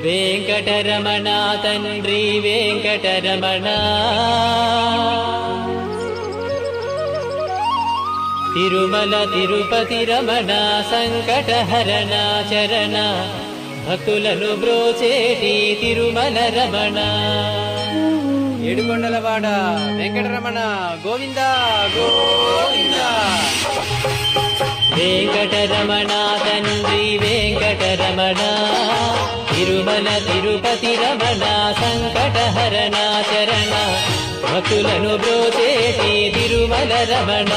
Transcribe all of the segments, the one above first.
వెంకటరమణ తండ్రి వెంకటరమణ, తిరుమల తిరుపతి రమణ సంకటహరణ చరణ, భక్తులను బ్రోచేటి తిరుమల రమణ. ఏడుకొండలవాడ వెంకటరమణ గోవింద గోవింద. వెంకటరమణ తండ్రి వెంకటరమణ, తిరుమల తిరుపతి రమణ సంకటహరణ చరణ, భక్తులను బ్రోచేటి తిరుమల రమణ.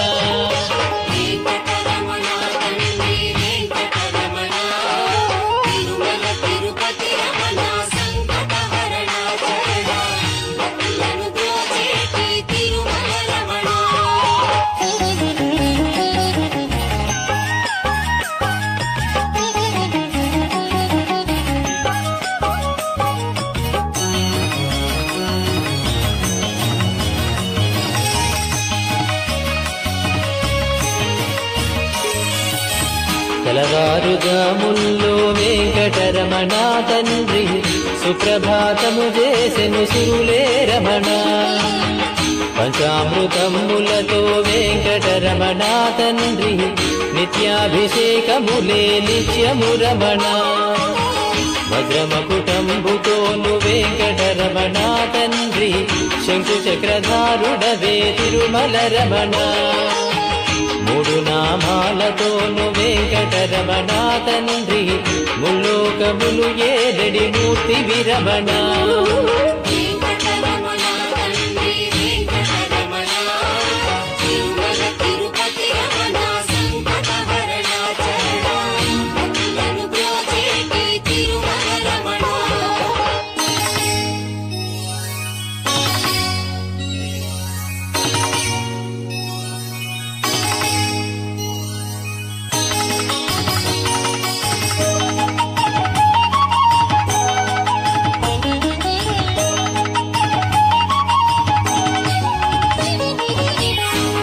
తెలవారుజాముల్లో వెంకటరమణ తండ్రి సుప్రభాతము చేసెను సిరులే రమణ. పంచామృతములతో వెంకటరమణ తండ్రి నిత్యాభిషేకములే నిత్యము రమణ. వజ్రమకుటంబుతోను వెంకటరమణ తండ్రి శంకు చక్రధారుడవే తిరుమల రమణ. మూడు నామాలతోను వెంకటరమణ తండ్రి ముల్లోకములు ఏదడి మూర్తి విరమణ.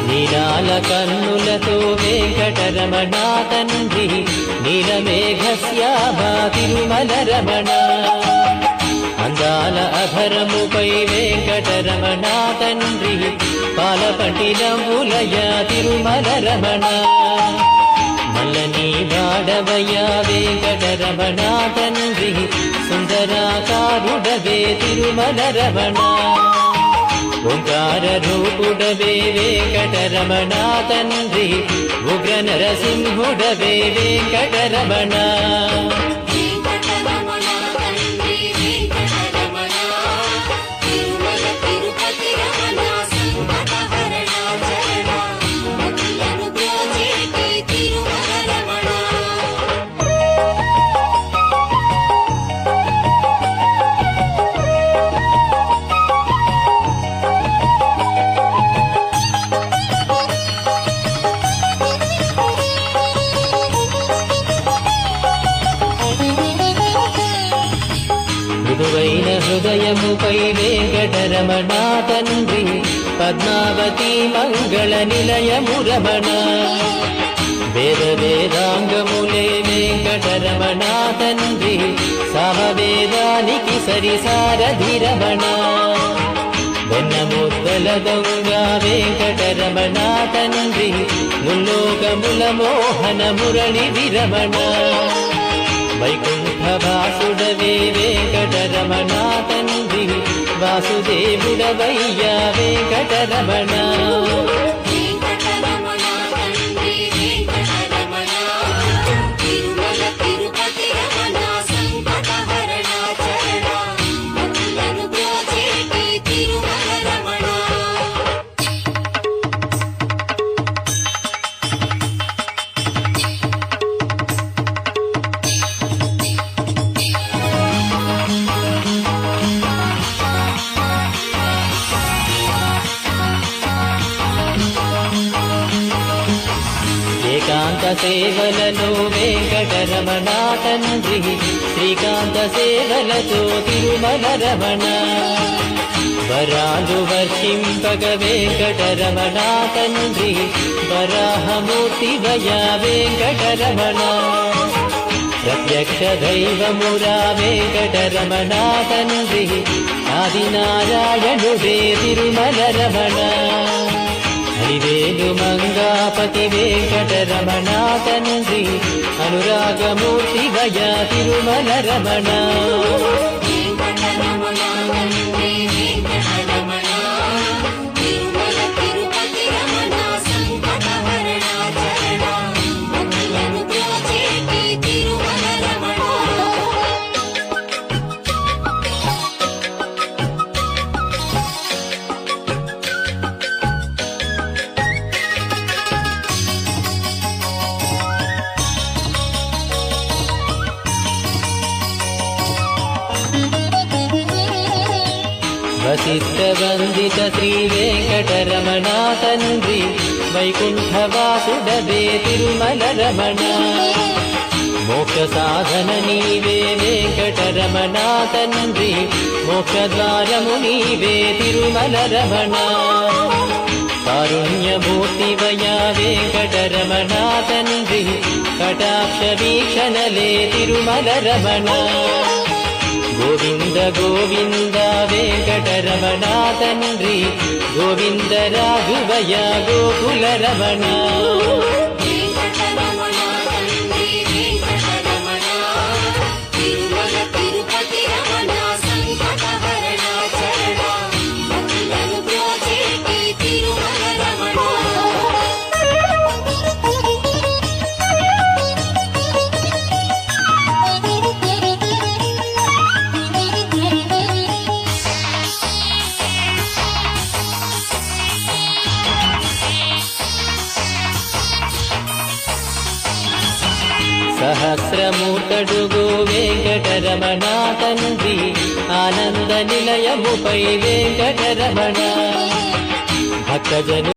నీలాల కన్నులతో వెంకటరమణ తండ్రి నీలమేఘశ్యామా తిరుమల రమణ. అందాల అధరముపై వెంకటరమణ తండ్రి పాలపట్టినములయ తిరుమల రమణ. మల్లని వాడవయ వెంకటరమణ తండ్రి సుందరాకారుడవే తిరుమల రమణ. ఓంకార రూపుడవే వెంకటరమణ తండ్రి ఉగ్ర నరసింహుడవే వెంకటరమణ. మృదువైన హృదయముపై వెంకటరమణ తండ్రి పద్మావతి మంగళ నిలయము రమణ. వేద వేదాంగములే వెంకటరమణ తండ్రి సామవేదానికి సరిసారథి రమణ. వెన్నముద్దల దొంగ వెంకటరమణ తండ్రి ముల్లోకముల మోహన మురళి విరమణ. వైకుంఠవాసుడవే వెంకటరమణ తండ్రి వాసుదేవుడవయ్యా వెంకటరమణ. ఏకాంత సేవలలో వెంకటరమణ తండ్రి శ్రీకాంత సేవలతో తిరుమల రమణ. వరాలు వర్షింపగ వెంకటరమణ తండ్రి వరాహమూర్తి వయ వెంకటరమణ. ప్రత్యక్ష దైవమురా వెంకటరమణ తండ్రి ఆదినారాయణుడే తిరుమల రమణ హరివేలు మంగాపతి వెంకటరమణ తండ్రి అనురాగమూర్తి వయ తిరుమల రమణ వసిష్ఠ వందిత శ్రీ వెంకటరమణ తండ్రి వైకుంఠవాసుడవే తిరుమల రమణ మోక్ష సాధన నీవే వెంకటరమణ తండ్రి మోక్షద్వారము నీవే తిరుమల రమణ కారుణ్యమూర్తి వయా వెంకటరమణ తండ్రి కటాక్ష వీక్షణలే తిరుమల రమణ గోవింద గోవింద వెంకటరమణ తండ్రి గోవింద రాఘవయ గోకుల రమణ సహస్రమూర్తడుగో వెంకటరమణ తండ్రి ఆనంద నిలయముపై వెంకటరమణ భక్తజను